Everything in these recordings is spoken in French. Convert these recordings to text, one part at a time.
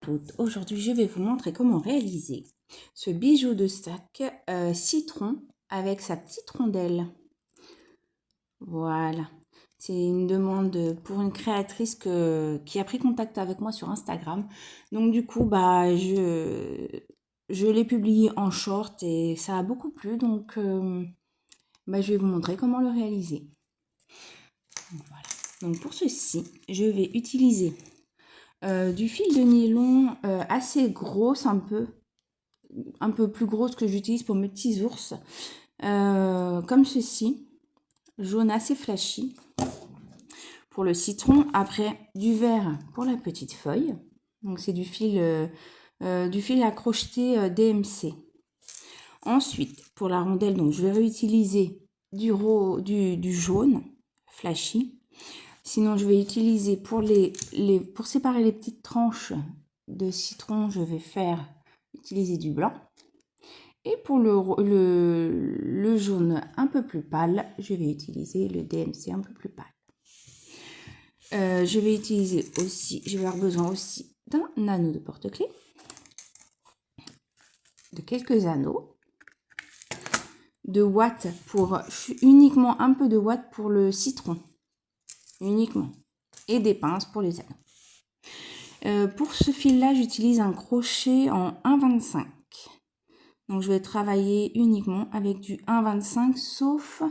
toutes. Aujourd'hui, je vais vous montrer comment réaliser ce bijou de sac citron avec sa petite rondelle. Voilà. C'est une demande pour une créatrice qui a pris contact avec moi sur Instagram. Donc du coup, je l'ai publié en short et ça a beaucoup plu. Donc je vais vous montrer comment le réaliser. Voilà. Donc pour ceci, je vais utiliser du fil de nylon assez grosse, un peu plus grosse que j'utilise pour mes petits ours, comme ceci, jaune assez flashy pour le citron. Après, du vert pour la petite feuille. Donc c'est du fil à crocheter DMC. Ensuite, pour la rondelle, donc je vais réutiliser du jaune flashy. Sinon, je vais utiliser pour séparer les petites tranches de citron, je vais utiliser du blanc. Et pour le jaune un peu plus pâle, je vais utiliser le DMC un peu plus pâle. Je vais avoir besoin aussi d'un anneau de porte-clés, de quelques anneaux, de ouate uniquement un peu de ouate pour le citron, uniquement, et des pinces pour les anneaux. Pour ce fil-là, j'utilise un crochet en 1,25. Donc, je vais travailler uniquement avec du 1,25, sauf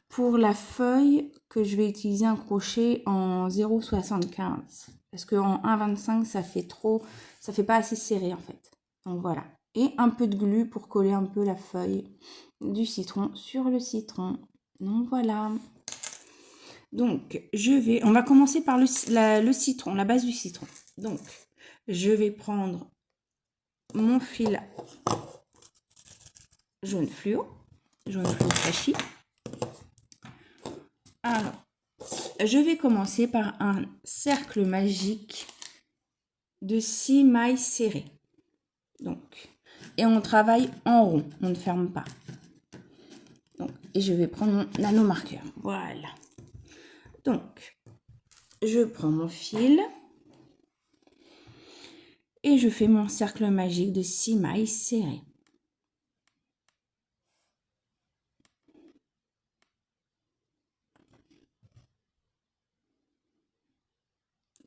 pour la feuille que je vais utiliser un crochet en 0,75. Parce qu'en 1,25, ça fait pas assez serré en fait. Donc voilà. Et un peu de glu pour coller un peu la feuille du citron sur le citron. Donc voilà. Donc, on va commencer par le citron, la base du citron. Donc, je vais prendre mon fil jaune fluo flashy. Alors, je vais commencer par un cercle magique de 6 mailles serrées. Donc, et on travaille en rond, on ne ferme pas. Donc, et je vais prendre mon nanomarqueur. Voilà. Donc, je prends mon fil et je fais mon cercle magique de 6 mailles serrées.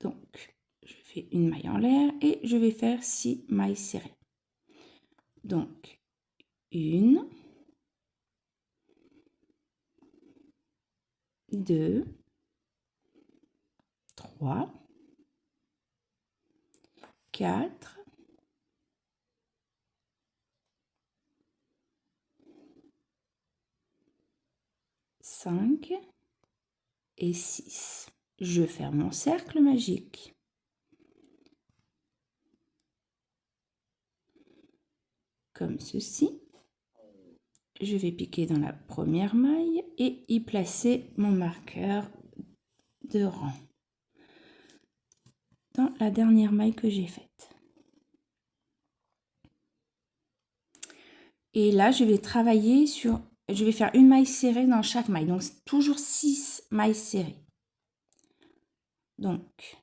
Donc, je fais une maille en l'air et je vais faire 6 mailles serrées. Donc, 1, 2, 3, 4, 5 et 6. Je ferme mon cercle magique. Comme ceci. Je vais piquer dans la première maille et y placer mon marqueur de rang dans la dernière maille que j'ai faite. Et là, je vais faire une maille serrée dans chaque maille. Donc, c'est toujours 6 mailles serrées. Donc,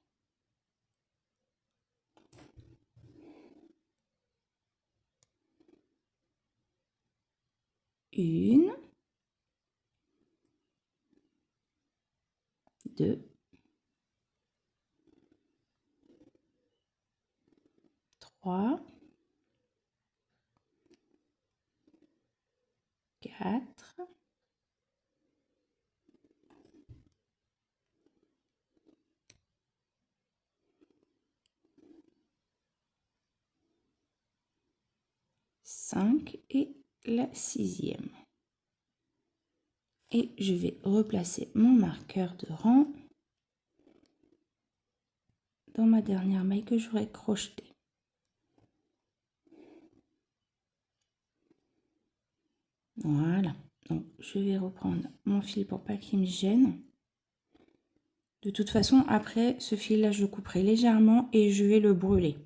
une, 2, 3, 4, 5 et la 6e. Et je vais replacer mon marqueur de rang dans ma dernière maille que j'aurai crochetée. Voilà. Donc, je vais reprendre mon fil pour pas qu'il me gêne. De toute façon, après, ce fil-là, je le couperai légèrement et je vais le brûler.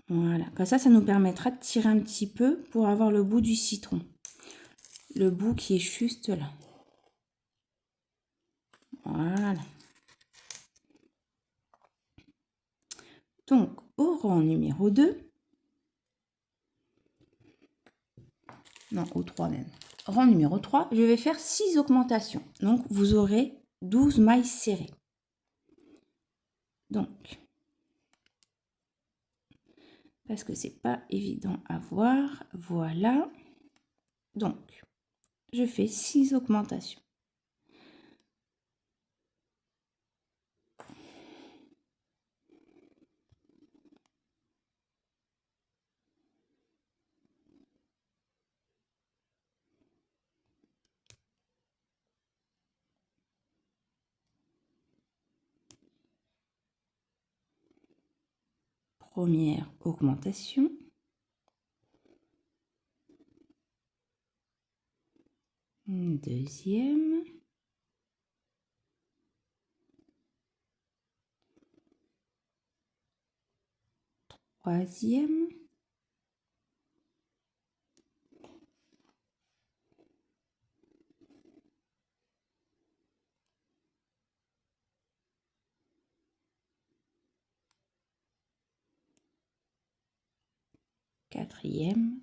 Voilà. Comme ça nous permettra de tirer un petit peu pour avoir le bout du citron. Le bout qui est juste là. Voilà. Donc, au rang numéro 2, non, au 3 même, rang numéro 3, je vais faire 6 augmentations. Donc, vous aurez 12 mailles serrées. Donc, parce que c'est pas évident à voir, voilà. Donc, je fais 6 augmentations. Première augmentation. Deuxième. Troisième. Quatrième.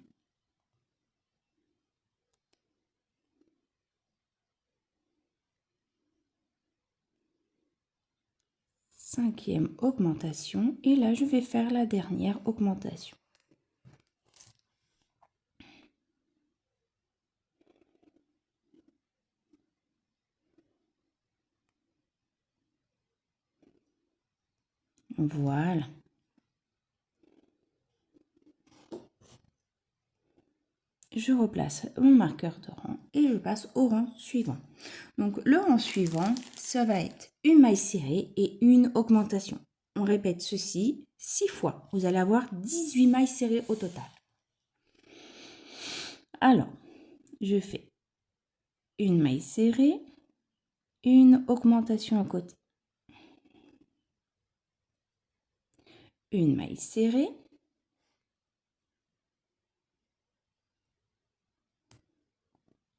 Cinquième augmentation. Et là, je vais faire la dernière augmentation. Voilà. Je replace mon marqueur de rang et je passe au rang suivant. Donc le rang suivant, ça va être une maille serrée et une augmentation. On répète ceci 6 fois. Vous allez avoir 18 mailles serrées au total. Alors, je fais une maille serrée, une augmentation à côté. Une maille serrée.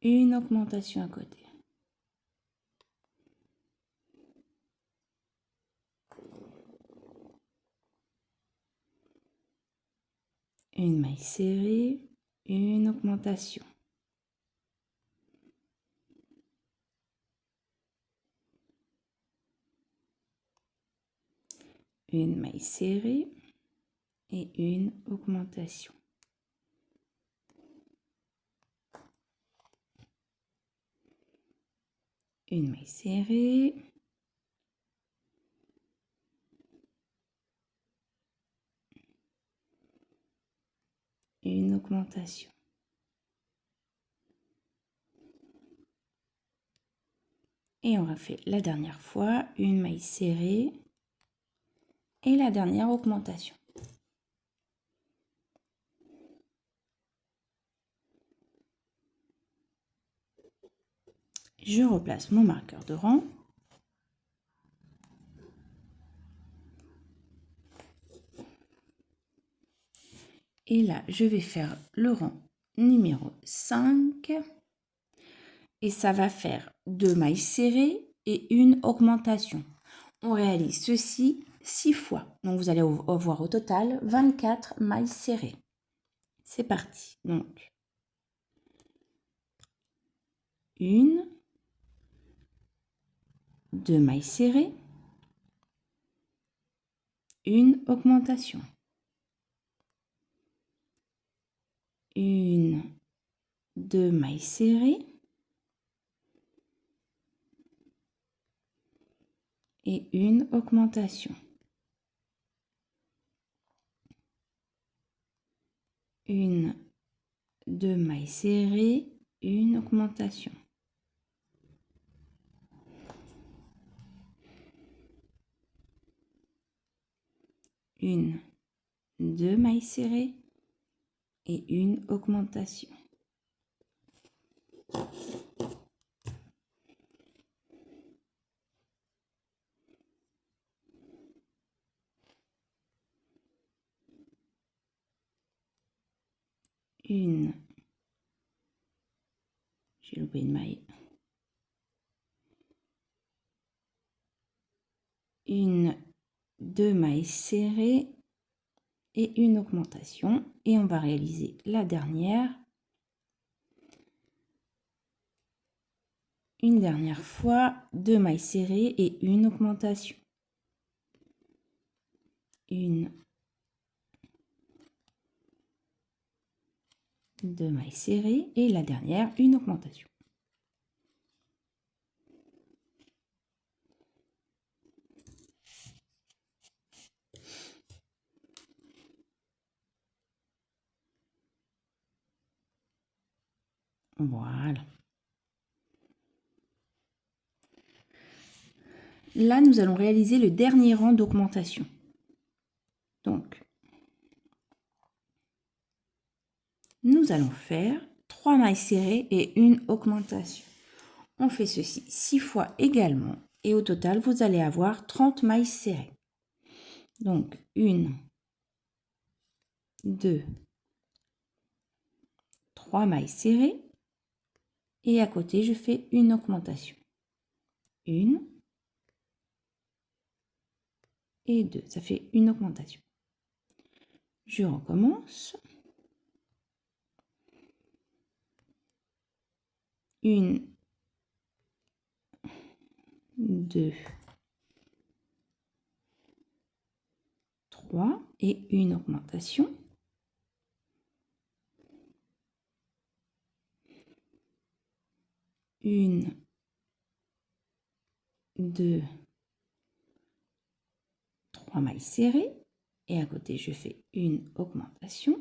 Une augmentation à côté. Une maille serrée, une augmentation. Une maille serrée et une augmentation. Une maille serrée. Une augmentation. Et on refait la dernière fois, une maille serrée et la dernière augmentation. Je replace mon marqueur de rang. Et là, je vais faire le rang numéro 5. Et ça va faire 2 mailles serrées et une augmentation. On réalise ceci 6 fois. Donc, vous allez avoir au total 24 mailles serrées. C'est parti. Donc, 1, 2 mailles serrées, une augmentation. 1, 2 mailles serrées et une augmentation. 1, 2 mailles serrées, une augmentation. 1, 2 mailles serrées et une augmentation. J'ai loupé une maille. 1, 2 mailles serrées et une augmentation. Et on va réaliser la dernière. Une dernière fois, 2 mailles serrées et une augmentation. Une, 2 mailles serrées et la dernière, une augmentation. Voilà. Là, nous allons réaliser le dernier rang d'augmentation. Donc, nous allons faire 3 mailles serrées et une augmentation. On fait ceci 6 fois également et au total, vous allez avoir 30 mailles serrées. Donc, 1, 2, 3 mailles serrées et à côté, je fais une augmentation. 1 et 2, ça fait une augmentation. Je recommence. 1, 2, 3 et une augmentation. 1, 2, 3 mailles serrées et à côté je fais une augmentation.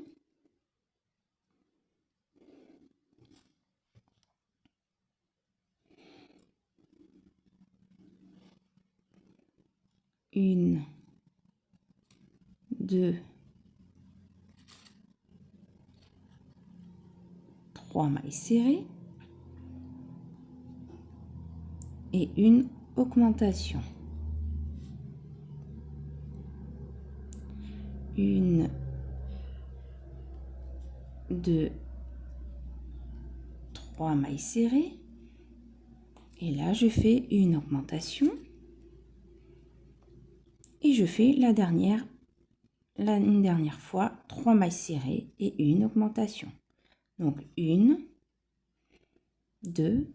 1, 2, 3 mailles serrées et une augmentation. 1, 2, 3 mailles serrées et là je fais une augmentation et je fais une dernière fois 3 mailles serrées et une augmentation. Donc 1, 2,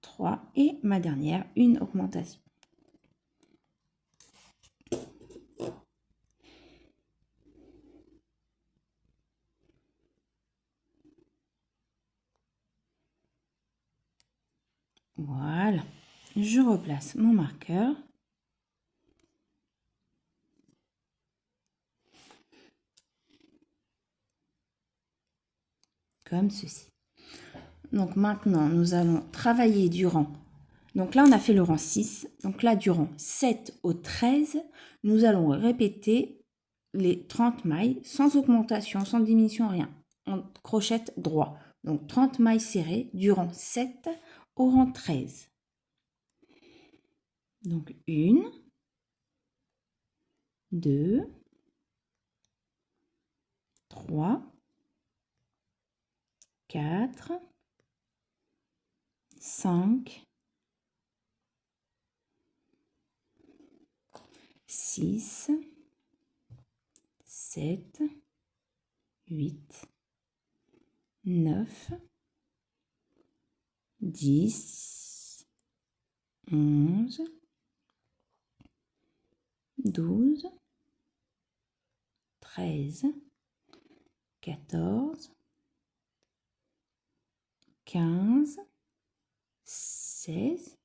3 et ma dernière, une augmentation. Voilà, je replace mon marqueur. Comme ceci. Donc maintenant, nous allons travailler du rang. Donc là, on a fait le rang 6. Donc là, du rang 7 au 13, nous allons répéter les 30 mailles sans augmentation, sans diminution, rien. On crochette droit. Donc 30 mailles serrées du rang 7 au rang 13. Donc 1, 2, 3, 4, 5, 6, 7, 8, 9, 10, 11, 12, 13, 14, 15, 16,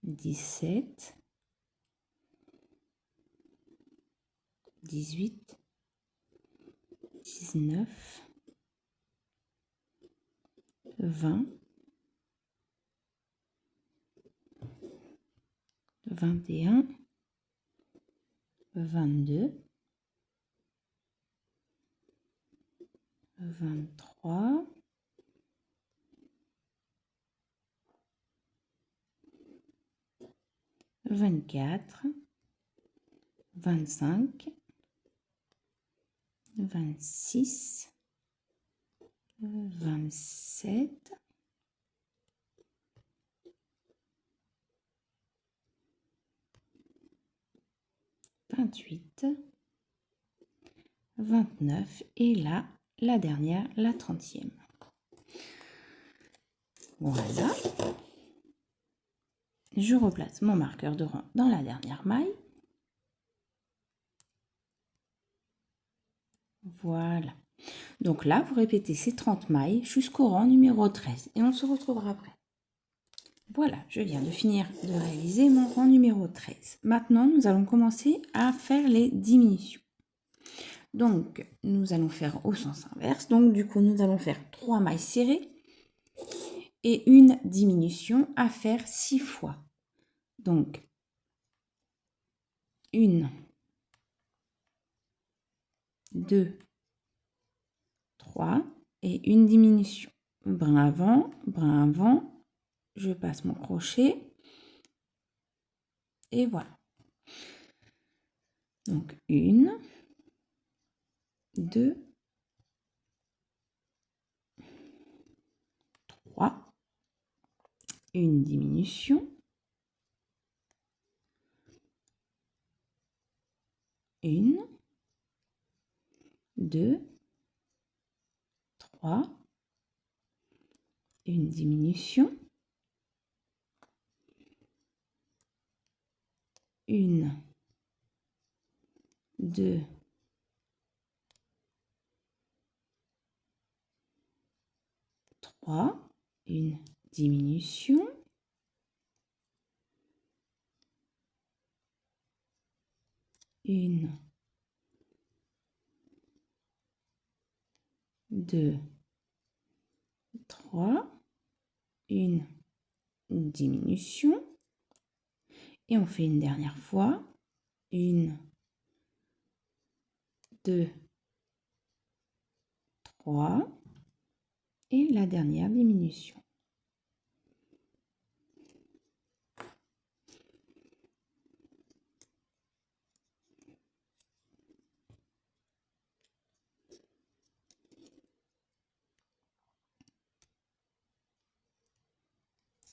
17, 18, 19, 20, 21, 22, 23, 24, 25, 26, 27, 28, 29 et là, la dernière, la 30e. Voilà. Je replace mon marqueur de rang dans la dernière maille. Voilà. Donc là, vous répétez ces 30 mailles jusqu'au rang numéro 13 et on se retrouvera après. Voilà, je viens de finir de réaliser mon rang numéro 13. Maintenant, nous allons commencer à faire les diminutions. Donc, nous allons faire au sens inverse. Donc, du coup, nous allons faire 3 mailles serrées et une diminution à faire 6 fois. Donc, 1, 2, 3 et une diminution. Brin avant, je passe mon crochet et voilà. Donc 1, 2, 3, une diminution, 1, 2, 3, une diminution, 1, 2, 3, une diminution, 1, 2, 3, une diminution et on fait une dernière fois, 1, 2, 3 et la dernière diminution.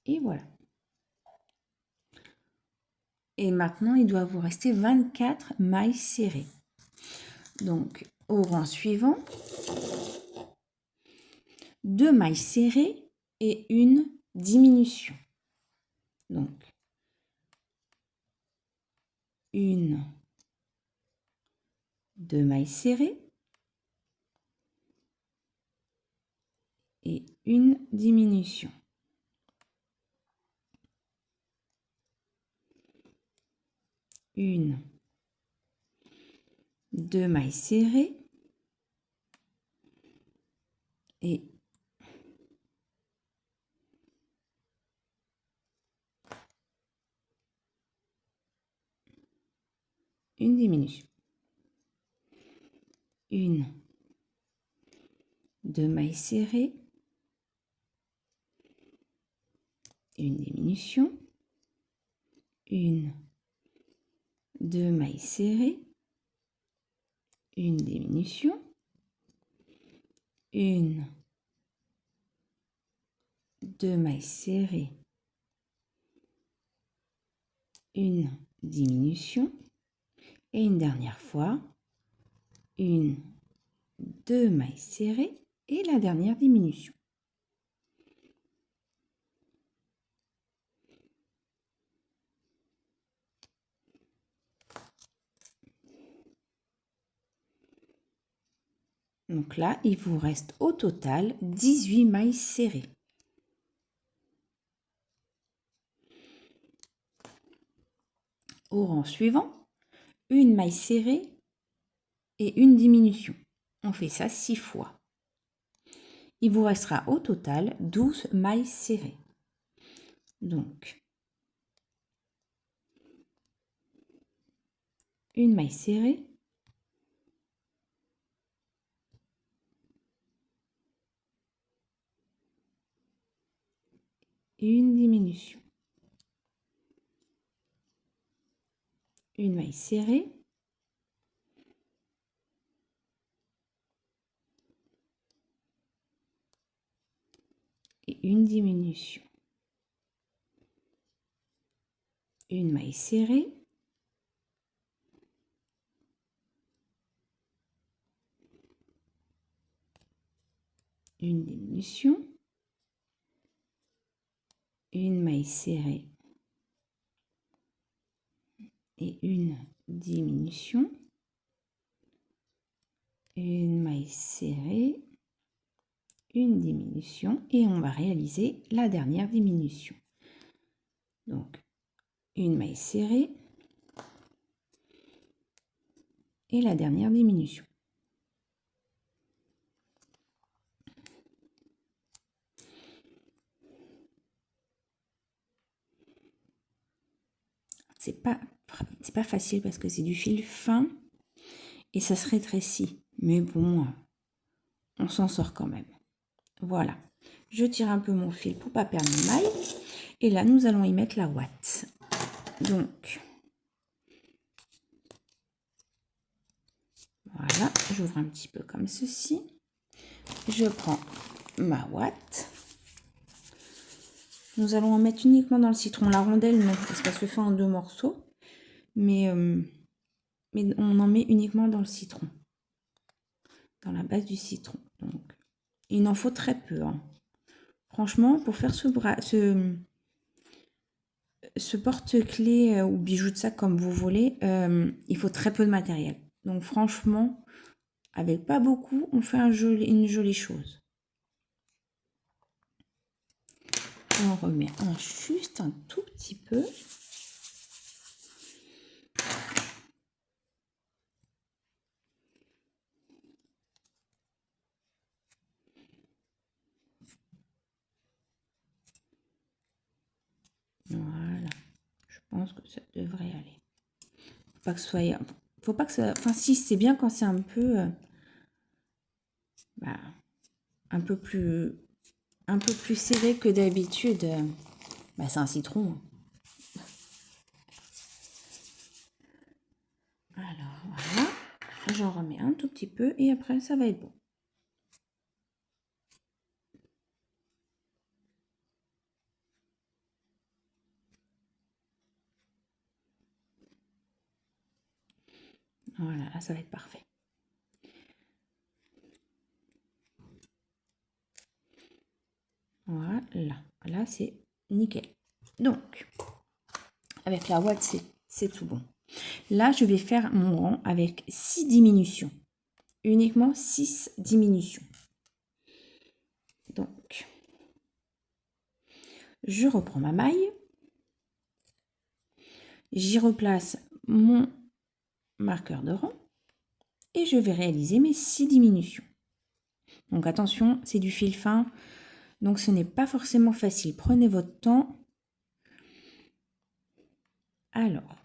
Et voilà. Et maintenant, il doit vous rester 24 mailles serrées. Donc, au rang suivant, 2 mailles serrées et une diminution. Donc, 1, 2 mailles serrées et une diminution. 1, 2 mailles serrées et une diminution. 1, 2 mailles serrées, une diminution. 1, 2 mailles serrées, une diminution. 1, 2 mailles serrées, une diminution et une dernière fois 1, 2 mailles serrées et la dernière diminution. Donc là, il vous reste au total 18 mailles serrées. Au rang suivant, une maille serrée et une diminution. On fait ça 6 fois. Il vous restera au total 12 mailles serrées. Donc, une maille serrée, et une diminution. Une maille serrée, et une diminution. Une maille serrée, une diminution, une maille serrée et une diminution, une maille serrée, une diminution et on va réaliser la dernière diminution. Donc une maille serrée et la dernière diminution. C'est pas facile parce que c'est du fil fin et ça se rétrécit. Mais bon, on s'en sort quand même. Voilà. Je tire un peu mon fil pour pas perdre mes mailles. Et là, nous allons y mettre la ouate. Donc, voilà. J'ouvre un petit peu comme ceci. Je prends ma ouate. Nous allons en mettre uniquement dans le citron. La rondelle, non, parce qu'elle se fait en 2 morceaux. Mais on en met uniquement dans le citron. Dans la base du citron. Donc, il en faut très peu. Hein. Franchement, pour faire ce porte-clés ou bijou de sac comme vous voulez, il faut très peu de matériel. Donc franchement, avec pas beaucoup, on fait une jolie chose. On remet juste un tout petit peu. Voilà, je pense que ça devrait aller. Faut pas que ce soit, faut pas que ça, enfin si c'est bien quand c'est un peu, un peu plus serré que d'habitude. C'est un citron. Alors voilà, j'en remets un tout petit peu et après ça va être bon. Voilà, là ça va être parfait. Voilà, là c'est nickel. Donc, avec la ouate, c'est tout bon. Là, je vais faire mon rang avec 6 diminutions. Uniquement 6 diminutions. Donc, je reprends ma maille. J'y replace mon marqueur de rang. Et je vais réaliser mes 6 diminutions. Donc attention, c'est du fil fin. Donc ce n'est pas forcément facile. Prenez votre temps. Alors,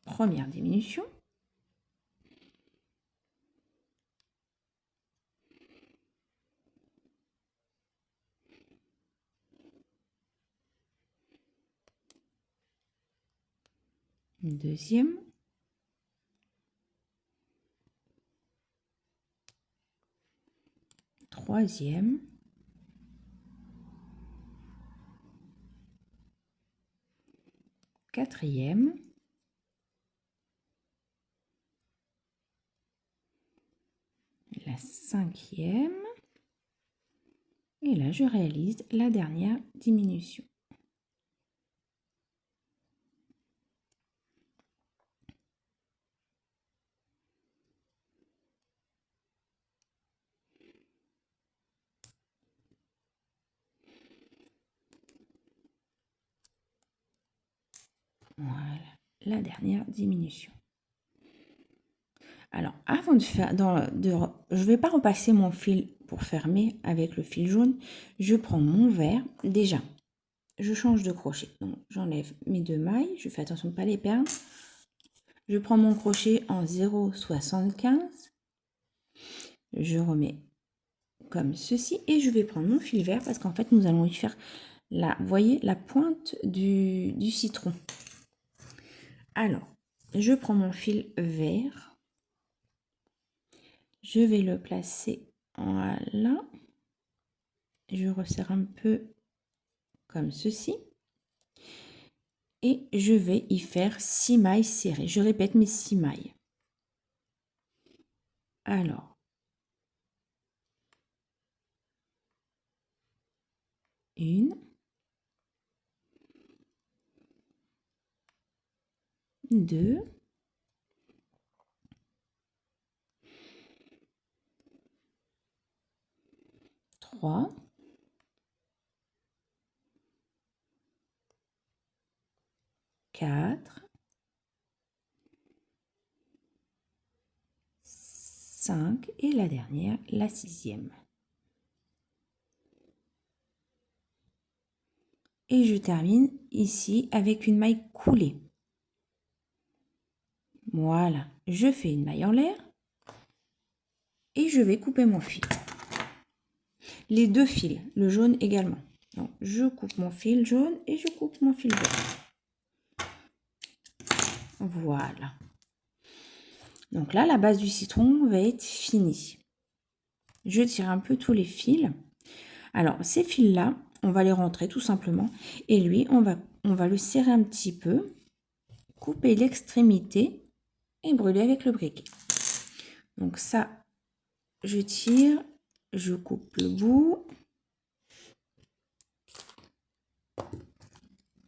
première diminution. Deuxième. Troisième. Quatrième. La cinquième. Et là, je réalise la dernière diminution. Voilà, la dernière diminution. Alors, avant de faire, je ne vais pas repasser mon fil pour fermer avec le fil jaune. Je prends mon verre. Déjà, je change de crochet. Donc, j'enlève mes 2 mailles. Je fais attention de ne pas les perdre. Je prends mon crochet en 0,75. Je remets comme ceci. Et je vais prendre mon fil vert parce qu'en fait, nous allons y faire, vous voyez, la pointe du citron. Alors, je prends mon fil vert. Je vais le placer là. Je resserre un peu comme ceci. et je vais y faire 6 mailles serrées. Je répète mes 6 mailles. Alors, 1, 2, 3, 4, 5 et la dernière, la 6e. Et je termine ici avec une maille coulée. Voilà, je fais une maille en l'air et je vais couper mon fil. Les deux fils, le jaune également. Donc, je coupe mon fil jaune et je coupe mon fil blanc. Voilà. Donc là, la base du citron va être finie. Je tire un peu tous les fils. Alors, ces fils-là, on va les rentrer tout simplement. Et lui, on va le serrer un petit peu, couper l'extrémité et brûler avec le briquet. Donc ça, je tire, je coupe le bout.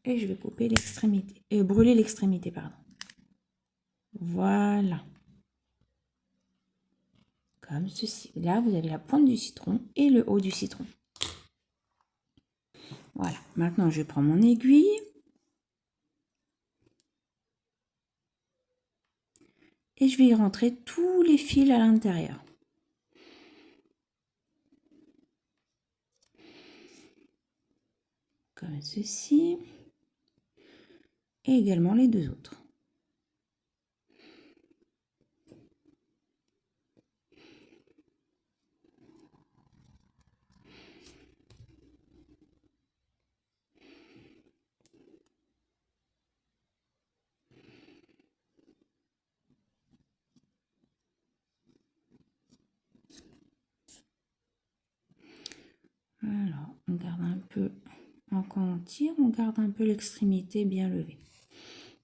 Et je vais couper l'extrémité, brûler l'extrémité, pardon. Voilà. Comme ceci. Là, vous avez la pointe du citron et le haut du citron. Voilà. Maintenant, je prends mon aiguille. Et je vais y rentrer tous les fils à l'intérieur. Comme ceci. Et également les deux autres. Alors, on garde un peu, quand on tire, on garde un peu l'extrémité bien levée.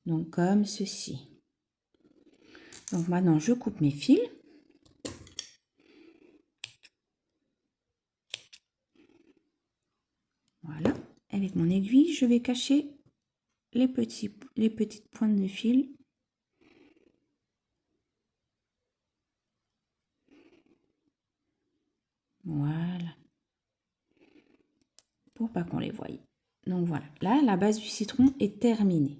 Donc, comme ceci. Donc, maintenant, je coupe mes fils. Voilà. Avec mon aiguille, je vais cacher les petites pointes de fil. Voilà. Pour pas qu'on les voie. Donc voilà, là, la base du citron est terminée.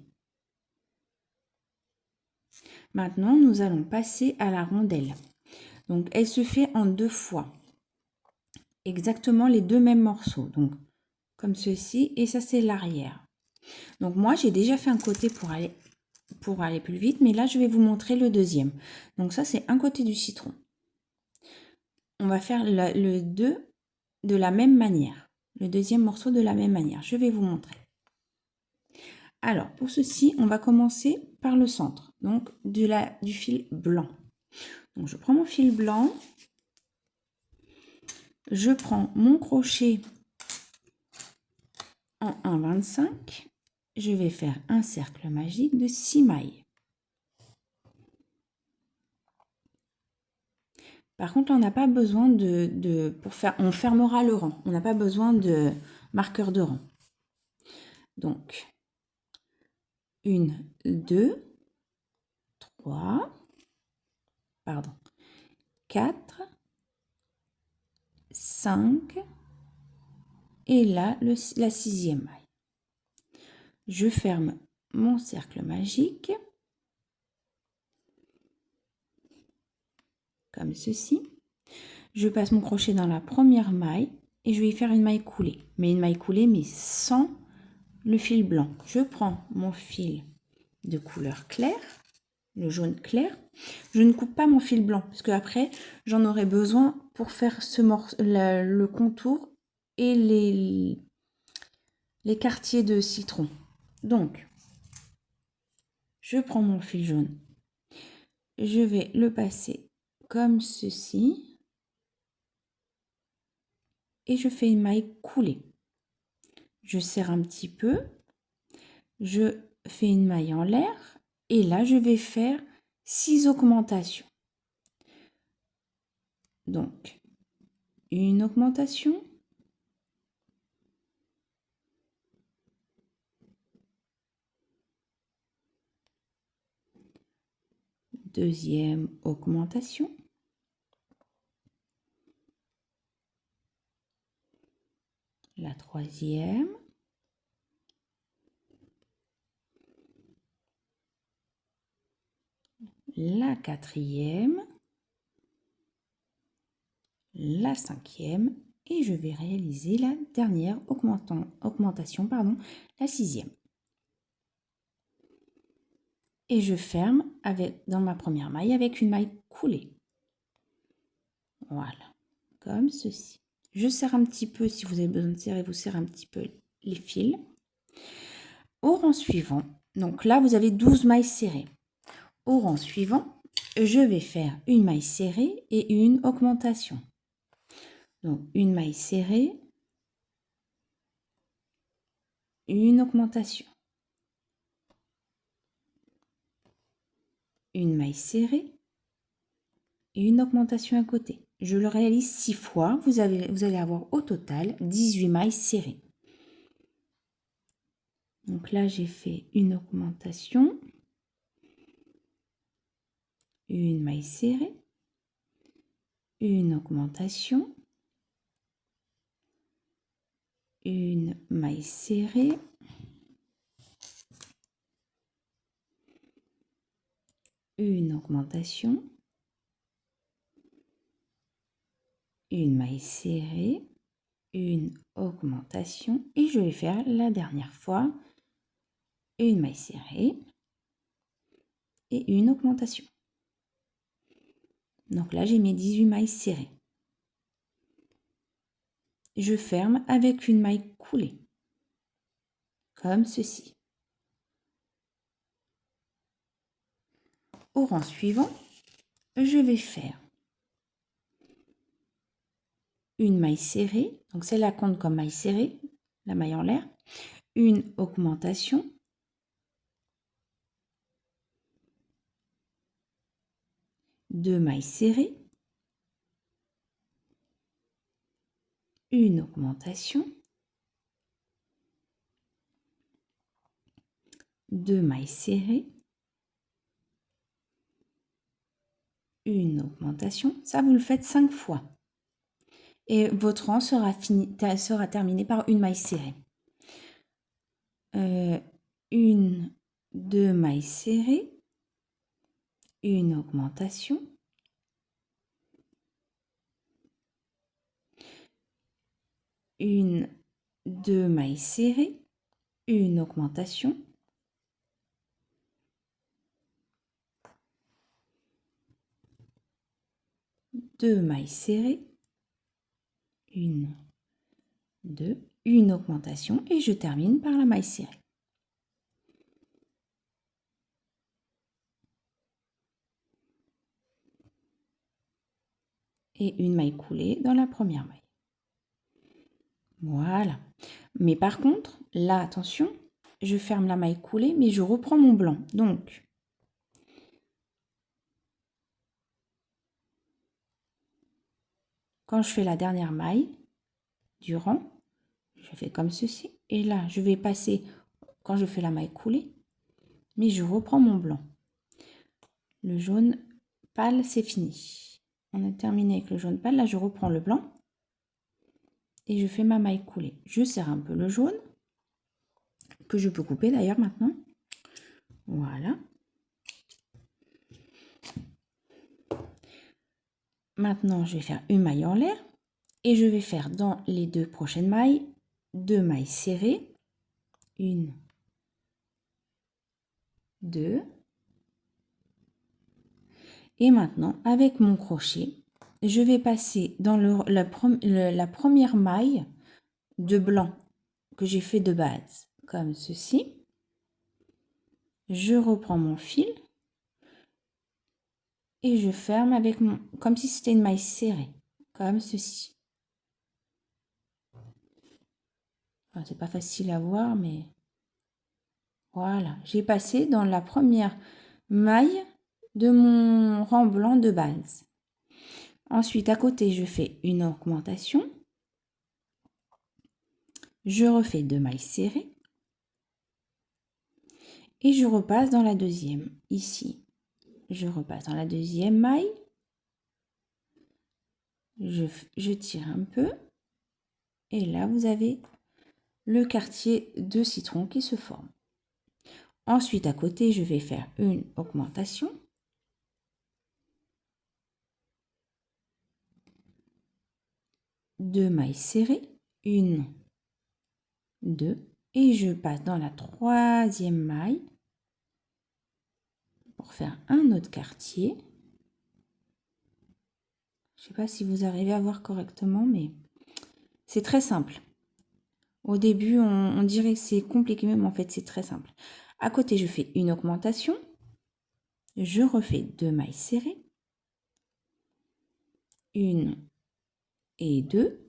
Maintenant, nous allons passer à la rondelle. Donc, elle se fait en 2 fois. Exactement les 2 mêmes morceaux. Donc, comme ceci, et ça, c'est l'arrière. Donc, moi, j'ai déjà fait un côté pour aller plus vite, mais là, je vais vous montrer le deuxième. Donc, ça, c'est un côté du citron. On va faire le 2 de la même manière. Le deuxième morceau de la même manière. Je vais vous montrer. Alors, pour ceci, on va commencer par le centre, donc du fil blanc. Donc, je prends mon fil blanc, je prends mon crochet en 1,25, je vais faire un cercle magique de 6 mailles. Par contre, on n'a pas besoin on fermera le rang, on n'a pas besoin de marqueur de rang. Donc, 1, 2, 3, pardon, 4, 5 et là, la 6e maille. Je ferme mon cercle magique, comme ceci. Je passe mon crochet dans la première maille et je vais y faire une maille coulée. Mais une maille coulée, mais sans le fil blanc. Je prends mon fil de couleur claire, le jaune clair. Je ne coupe pas mon fil blanc, parce que après j'en aurai besoin pour faire le contour et les quartiers de citron. Donc, je prends mon fil jaune, je vais le passer comme ceci et je fais une maille coulée. Je serre un petit peu, je fais une maille en l'air et là, je vais faire 6 augmentations. Donc, une augmentation, deuxième augmentation, la troisième, la quatrième, la cinquième et je vais réaliser la dernière augmentation, la sixième. Et je ferme dans ma première maille avec une maille coulée. Voilà, comme ceci. Je serre un petit peu, si vous avez besoin de serrer, vous serrez un petit peu les fils. Au rang suivant, donc là vous avez 12 mailles serrées. Au rang suivant, je vais faire une maille serrée et une augmentation. Donc une maille serrée, une augmentation. Une maille serrée et une augmentation à côté. Je le réalise 6 fois, vous allez avoir au total 18 mailles serrées. Donc là, j'ai fait une augmentation, une maille serrée, une augmentation, une maille serrée, une augmentation, une maille serrée, une augmentation et je vais faire la dernière fois une maille serrée et une augmentation. Donc là, j'ai mes 18 mailles serrées. Je ferme avec une maille coulée, comme ceci. Au rang suivant, je vais faire une maille serrée, donc celle-là compte comme maille serrée, la maille en l'air, une augmentation, deux mailles serrées, une augmentation, deux mailles serrées, une augmentation. Ça, vous le faites 5 fois. Et votre rang sera terminé par une maille serrée. Une, deux mailles serrées, une augmentation, une, deux mailles serrées, une augmentation, deux mailles serrées, une, deux, une augmentation et je termine par la maille serrée. Et une maille coulée dans la première maille. Voilà. Mais par contre, là, attention, je ferme la maille coulée, mais je reprends mon blanc. Donc, quand je fais la dernière maille du rang, je fais comme ceci. Et là, je vais passer, quand je fais la maille coulée, mais je reprends mon blanc. Le jaune pâle, c'est fini. On a terminé avec le jaune pâle. Là, je reprends le blanc et je fais ma maille coulée. Je serre un peu le jaune, que je peux couper d'ailleurs maintenant. Voilà. Maintenant, je vais faire une maille en l'air et je vais faire dans les deux prochaines mailles, deux mailles serrées. Une, deux. Et maintenant, avec mon crochet, je vais passer dans la première maille de blanc que j'ai fait de base, comme ceci. Je reprends mon fil et je ferme avec comme si c'était une maille serrée, comme ceci. Enfin, c'est pas facile à voir, mais Voilà, j'ai passé dans la première maille de mon rang blanc de base. Ensuite, à côté, je fais une augmentation. Je refais 2 mailles serrées. Et je repasse dans la deuxième. Ici, je repasse dans la deuxième maille. Je tire un peu. Et là, vous avez le quartier de citron qui se forme. Ensuite, à côté, je vais faire une augmentation. Deux mailles serrées, une, deux, et je passe dans la troisième maille pour faire un autre quartier. Je ne sais pas si vous arrivez à voir correctement, mais c'est très simple. Au début, on dirait que c'est compliqué, mais en fait, c'est très simple. À côté, je fais une augmentation. Je refais 2 mailles serrées. Une et deux.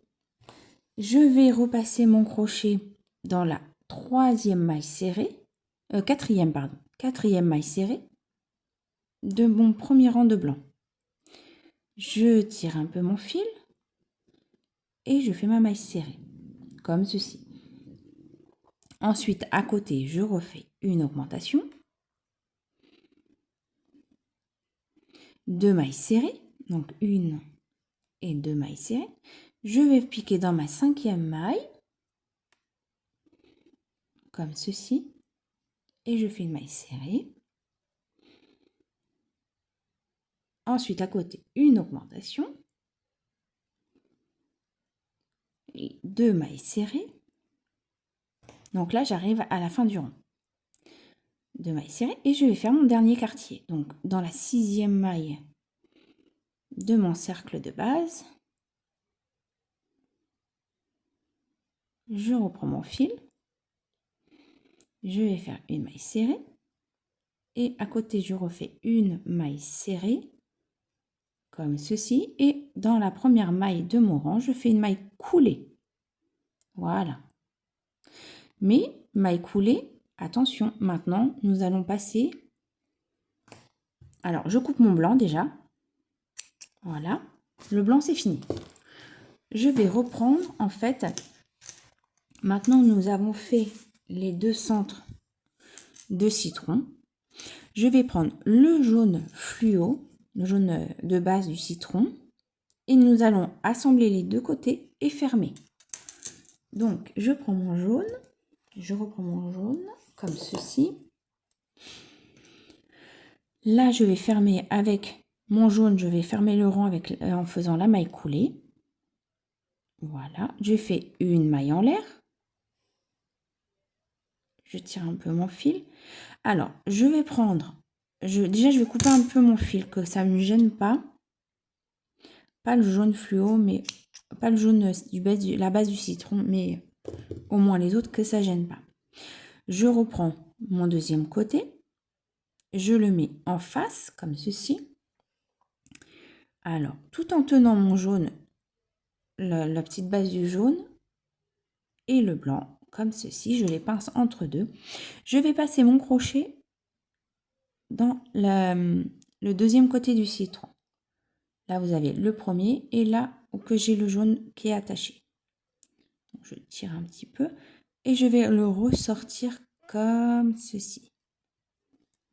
Je vais repasser mon crochet dans la troisième maille serrée, quatrième maille serrée de mon premier rang de blanc. Je tire un peu mon fil et je fais ma maille serrée, comme ceci. Ensuite, à côté, je refais une augmentation. 2 mailles serrées, donc une et 2 mailles serrées. Je vais piquer dans ma cinquième maille, comme ceci, et je fais une maille serrée. Ensuite, à côté, une augmentation, et 2 mailles serrées. Donc là, j'arrive à la fin du rang. 2 mailles serrées et je vais faire mon dernier quartier. Donc, dans la sixième maille de mon cercle de base, je reprends mon fil, je vais faire une maille serrée et à côté je refais une maille serrée comme ceci et dans la première maille de mon rang je fais une maille coulée. Voilà, mais maille coulée, attention, maintenant nous allons passer, alors je coupe mon blanc déjà, voilà, le blanc c'est fini. Je vais reprendre en fait. Maintenant, nous avons fait les deux centres de citron. Je vais prendre le jaune fluo, le jaune de base du citron, et nous allons assembler les deux côtés et fermer. Donc, je prends mon jaune, je reprends mon jaune comme ceci. Là, je vais fermer avec mon jaune, je vais fermer le rang en faisant la maille coulée. Voilà, je fais une maille en l'air. Je tire un peu mon fil. Alors, je vais prendre, déjà je vais couper un peu mon fil, que ça ne me gêne pas. Pas le jaune fluo, mais pas le jaune la base du citron, mais au moins les autres que ça ne gêne pas. Je reprends mon deuxième côté. Je le mets en face, comme ceci. Alors, tout en tenant mon jaune, la petite base du jaune et le blanc, comme ceci, je les pince entre deux. Je vais passer mon crochet dans le deuxième côté du citron. Là, vous avez le premier et là que j'ai le jaune qui est attaché. Donc, je tire un petit peu et je vais le ressortir comme ceci.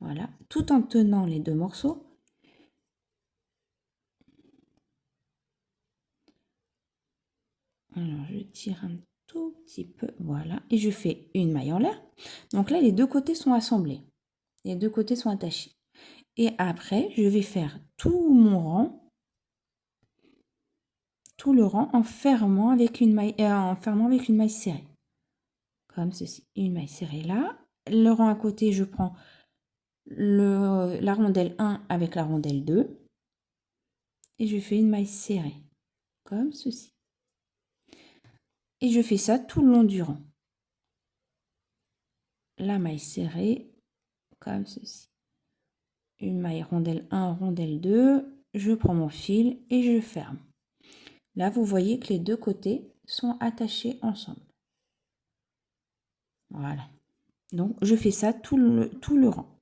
Voilà, tout en tenant les deux morceaux. Alors, je tire un tout petit peu, voilà, et je fais une maille en l'air. Donc là, les deux côtés sont assemblés. Les deux côtés sont attachés. Et après, je vais faire tout mon rang, tout le rang en fermant avec une maille serrée. Comme ceci, une maille serrée là. Le rang à côté, je prends la rondelle 1 avec la rondelle 2 et je fais une maille serrée, comme ceci. Et je fais ça tout le long du rang. La maille serrée, comme ceci. Une maille rondelle 1, rondelle 2, je prends mon fil et je ferme. Là, vous voyez que les deux côtés sont attachés ensemble. Voilà. Donc, je fais ça tout le rang.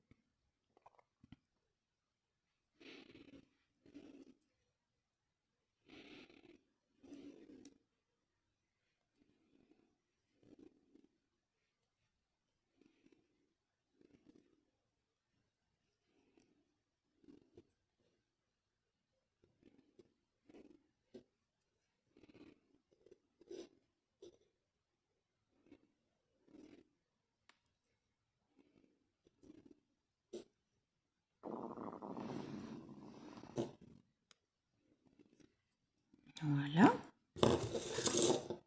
Voilà.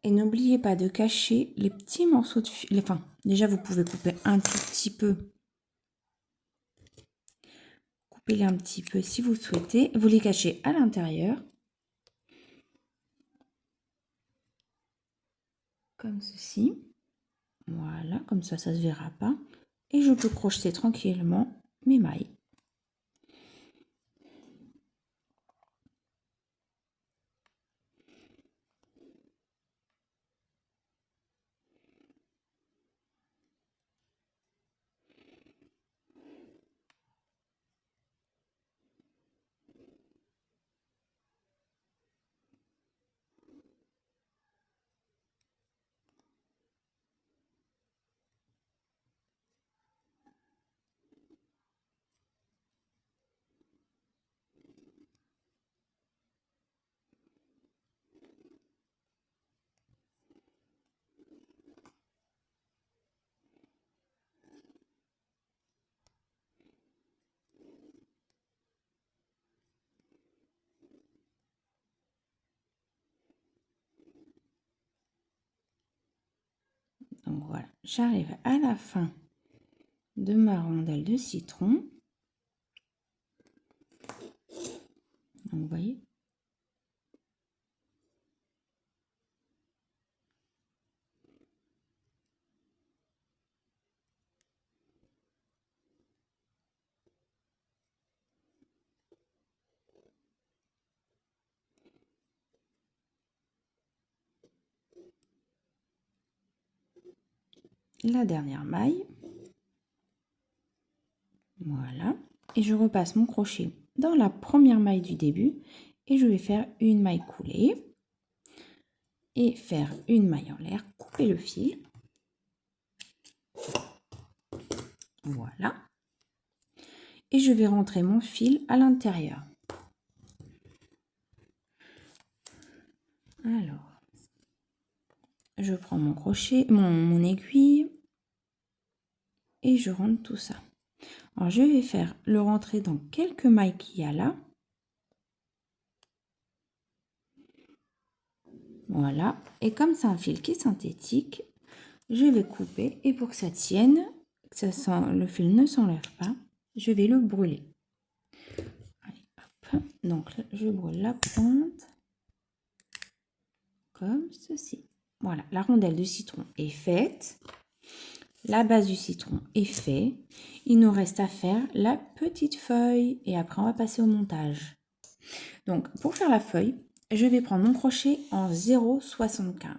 Et n'oubliez pas de cacher les petits morceaux de fil. Enfin, déjà, vous pouvez couper un tout petit peu. Coupez-les un petit peu si vous souhaitez. Vous les cachez à l'intérieur. Comme ceci. Voilà, comme ça ne se verra pas. Et je peux crocheter tranquillement mes mailles. Donc voilà, j'arrive à la fin de ma rondelle de citron. Donc vous voyez. La dernière maille. Voilà. Et je repasse mon crochet dans la première maille du début et je vais faire une maille coulée et faire une maille en l'air, couper le fil. Voilà. Et je vais rentrer mon fil à l'intérieur. Alors, je prends mon crochet, mon aiguille et je rentre tout ça. Alors, je vais faire le rentrer dans quelques mailles qu'il y a là. Voilà. Et comme c'est un fil qui est synthétique, je vais couper et pour que ça tienne, que le fil ne s'enlève pas, je vais le brûler. Allez, hop. Donc, je brûle la pointe comme ceci. Voilà, la rondelle de citron est faite. La base du citron est faite. Il nous reste à faire la petite feuille et après on va passer au montage. Donc pour faire la feuille, je vais prendre mon crochet en 0,75.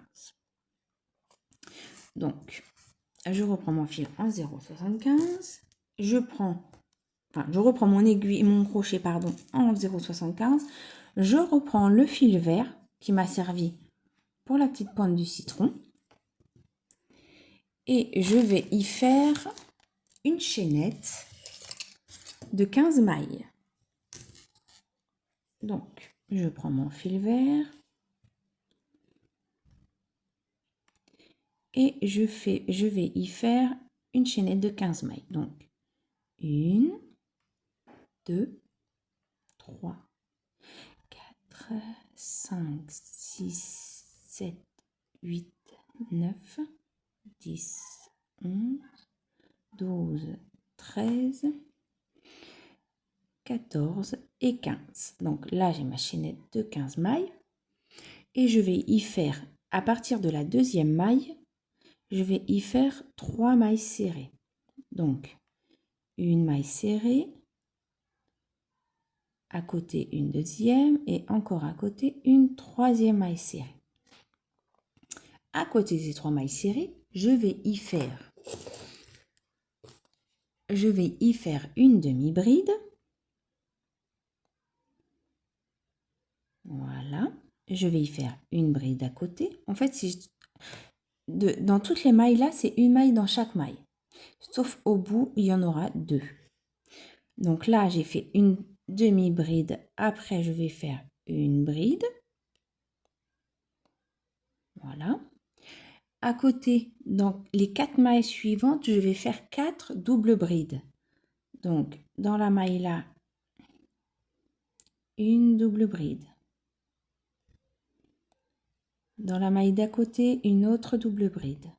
Donc je reprends mon fil en 0,75. Je reprends mon aiguille, mon crochet pardon en 0,75. Je reprends le fil vert qui m'a servi pour la petite pointe du citron. Et je vais y faire une chaînette de 15 mailles. Donc, je prends mon fil vert et je vais y faire une chaînette de 15 mailles. Donc, 1, 2, 3, 4, 5, 6, 7, 8, 9, 10, 11, 12, 13, 14 et 15. Donc là, j'ai ma chaînette de 15 mailles et je vais y faire, à partir de la deuxième maille, je vais y faire 3 mailles serrées. Donc, une maille serrée, à côté une deuxième et encore à côté une troisième maille serrée. À côté des 3 mailles serrées, je vais y faire je vais y faire une demi-bride. Voilà. Je vais y faire une bride à côté. En fait, dans toutes les mailles là, c'est une maille dans chaque maille. Sauf au bout, il y en aura deux. Donc là, j'ai fait une demi-bride. Après, je vais faire une bride. Voilà. À côté, dans les 4 mailles suivantes, je vais faire 4 doubles brides. Donc, dans la maille là, une double bride. Dans la maille d'à côté, une autre double bride.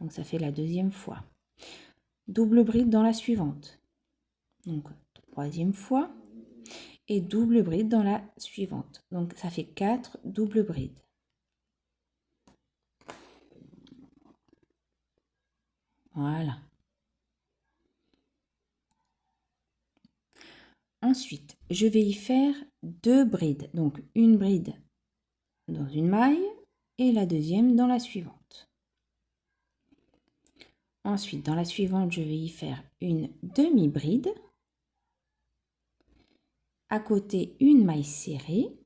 Donc, ça fait la deuxième fois. Double bride dans la suivante. Donc, troisième fois. Et double bride dans la suivante. Donc, ça fait 4 doubles brides. Voilà. Ensuite, je vais y faire 2 brides. Donc, une bride dans une maille et la deuxième dans la suivante. Ensuite, dans la suivante, je vais y faire une demi-bride. À côté, une maille serrée.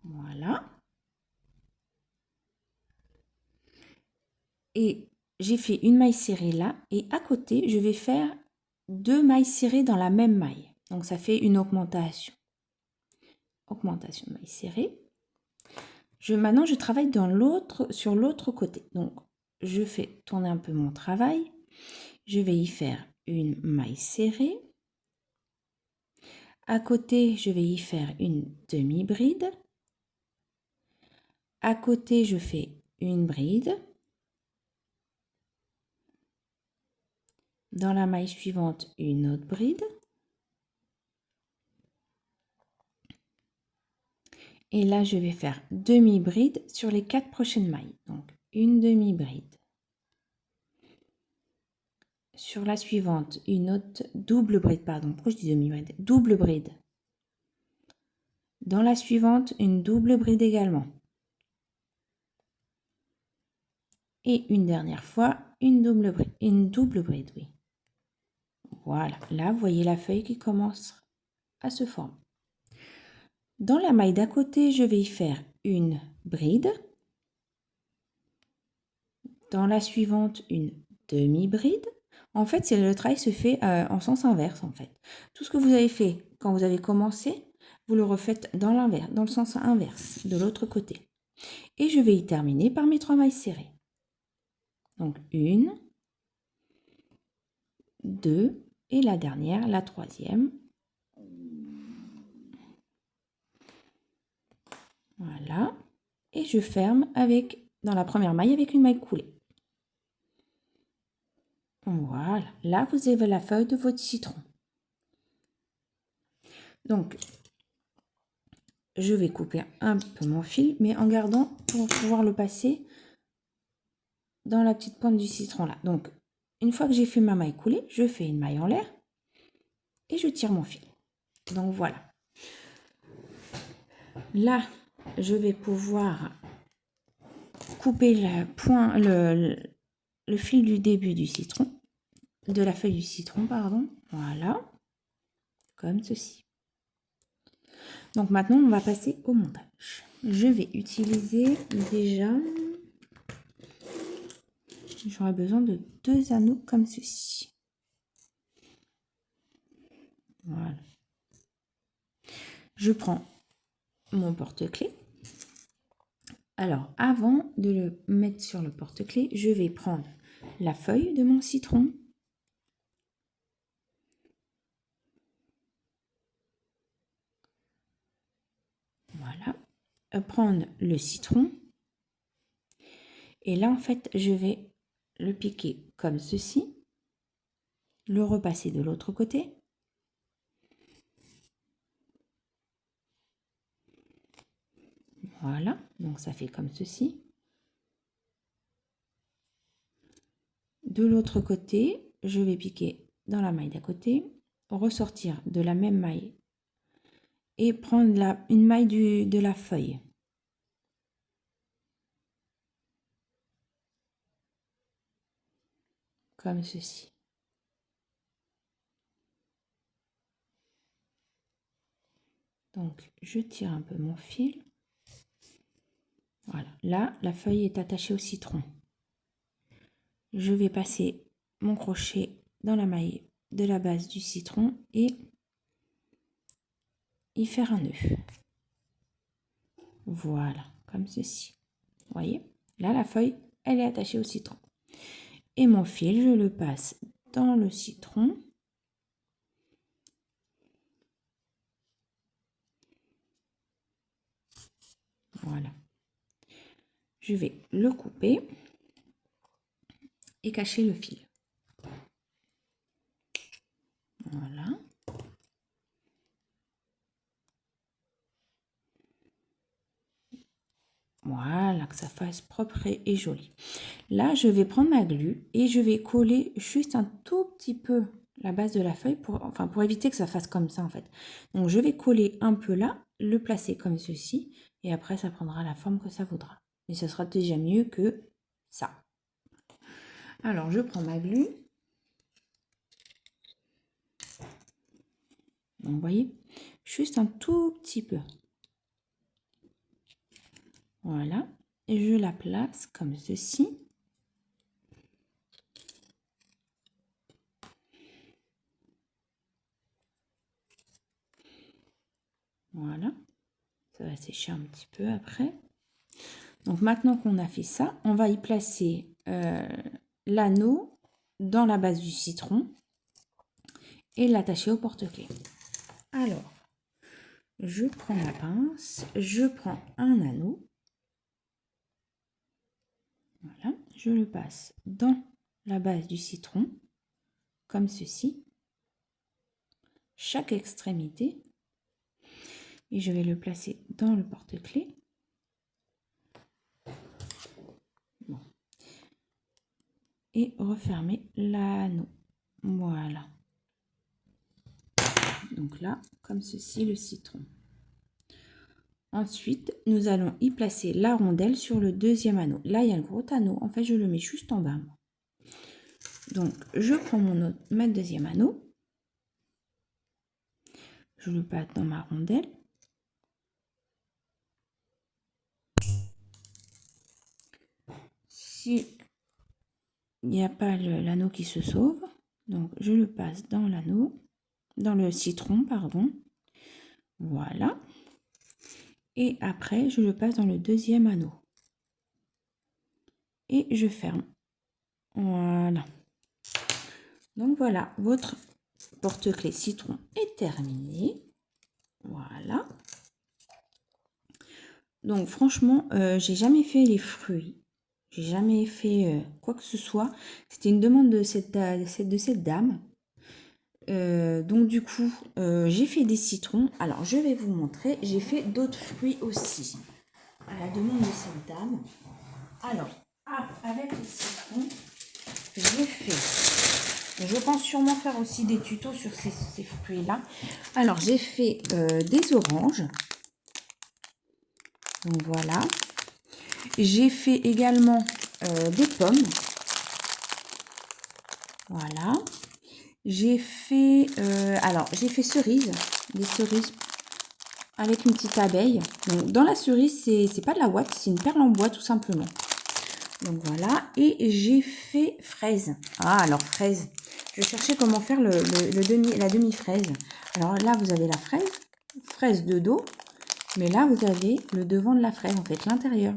Voilà. Et j'ai fait une maille serrée là. Et à côté, je vais faire 2 mailles serrées dans la même maille. Donc, ça fait une augmentation. Augmentation de mailles serrées. Maintenant, je travaille sur l'autre côté. Donc, je fais tourner un peu mon travail. Je vais y faire une maille serrée. À côté, je vais y faire une demi-bride. À côté, je fais une bride. Dans la maille suivante, une autre bride. Et là, je vais faire demi-bride sur les 4 prochaines mailles. Donc, une demi-bride. Sur la suivante, une autre double bride, pardon, pourquoi je dis demi-bride? Double bride. Dans la suivante, une double bride également. Et une dernière fois, une double bride, oui. Voilà, là, vous voyez la feuille qui commence à se former. Dans la maille d'à côté, je vais y faire une bride. Dans la suivante, une demi-bride. En fait, le travail se fait en sens inverse, en fait. Tout ce que vous avez fait quand vous avez commencé, vous le refaites dans l'inverse, dans le sens inverse, de l'autre côté. Et je vais y terminer par mes 3 mailles serrées. Donc, une, 2, et la dernière, la troisième. Voilà. Et je ferme dans la première maille avec une maille coulée. Voilà. Là, vous avez la feuille de votre citron. Donc, je vais couper un peu mon fil, mais en gardant pour pouvoir le passer dans la petite pointe du citron là. Donc, une fois que j'ai fait ma maille coulée, je fais une maille en l'air et je tire mon fil. Donc, voilà. Là, je vais pouvoir couper le fil du début du citron, de la feuille du citron, pardon. Voilà, comme ceci. Donc maintenant, on va passer au montage. Je vais utiliser déjà, j'aurai besoin de 2 anneaux comme ceci. Voilà. Je prends mon porte-clés. Alors, avant de le mettre sur le porte-clés, je vais prendre la feuille de mon citron. Voilà. Prendre le citron. Et là, en fait, je vais le piquer comme ceci. Le repasser de l'autre côté. Voilà, donc ça fait comme ceci. De l'autre côté, je vais piquer dans la maille d'à côté, ressortir de la même maille et prendre une maille de la feuille. comme ceci. Donc, je tire un peu mon fil. Voilà, là, la feuille est attachée au citron. Je vais passer mon crochet dans la maille de la base du citron et y faire un nœud. Voilà, comme ceci. Vous voyez, là, la feuille, elle est attachée au citron. Et mon fil, je le passe dans le citron. Voilà. Je vais le couper et cacher le fil. Voilà. Voilà, que ça fasse propre et joli. Là, je vais prendre ma glu et je vais coller juste un tout petit peu la base de la feuille pour éviter que ça fasse comme ça en fait. Donc, je vais coller un peu là, le placer comme ceci et après, ça prendra la forme que ça voudra. Mais ça sera déjà mieux que ça. Alors, je prends ma glu. Donc, vous voyez, juste un tout petit peu. Voilà. Et je la place comme ceci. Voilà. Ça va sécher un petit peu après. Donc, maintenant qu'on a fait ça, on va y placer l'anneau dans la base du citron et l'attacher au porte-clés. Alors, je prends la pince, je prends un anneau. Voilà, je le passe dans la base du citron, comme ceci, chaque extrémité. Et je vais le placer dans le porte-clés. Bon. Et refermer l'anneau. Voilà. Donc là, comme ceci, le citron. Ensuite, nous allons y placer la rondelle sur le deuxième anneau. Là, il y a le gros anneau. En fait, je le mets juste en bas. Donc, je prends ma deuxième anneau. Je le passe dans ma rondelle. Si il n'y a pas l'anneau qui se sauve, donc je le passe dans l'anneau, dans le citron, pardon. Voilà. Et après, je le passe dans le deuxième anneau. Et je ferme. Voilà. Donc voilà, votre porte-clés citron est terminé. Voilà. Donc franchement, j'ai jamais fait les fruits. J'ai jamais fait quoi que ce soit. C'était une demande de cette dame. Donc du coup, j'ai fait des citrons. Alors, je vais vous montrer. J'ai fait d'autres fruits aussi. À la demande de cette dame. Alors, avec les citrons, j'ai fait... Je pense sûrement faire aussi des tutos sur ces fruits-là. Alors, j'ai fait des oranges. Donc voilà. J'ai fait également des pommes. Voilà. J'ai fait, j'ai fait cerises, des cerises avec une petite abeille. Donc, dans la cerise, c'est pas de la ouate, c'est une perle en bois tout simplement. Donc voilà, et j'ai fait fraise. Ah, alors fraise. Je cherchais comment faire la demi-fraise. Alors là, vous avez la fraise de dos, mais là, vous avez le devant de la fraise, en fait, l'intérieur.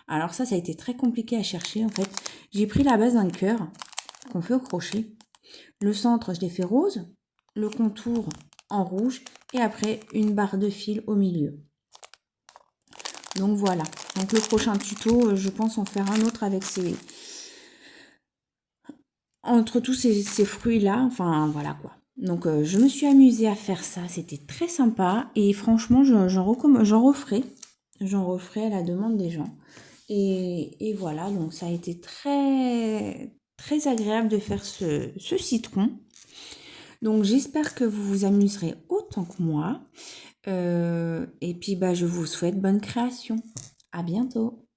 Alors ça a été très compliqué à chercher, en fait. J'ai pris la base d'un cœur qu'on fait au crochet. Le centre, je l'ai fait rose, le contour en rouge et après une barre de fil au milieu. Donc voilà. Donc le prochain tuto, je pense en faire un autre avec entre tous ces fruits-là. Enfin voilà quoi. Donc je me suis amusée à faire ça. C'était très sympa et franchement, j'en referai. J'en referai à la demande des gens. Et voilà, donc ça a été très, très agréable de faire ce citron. Donc j'espère que vous vous amuserez autant que moi. Et puis je vous souhaite bonne création. À bientôt.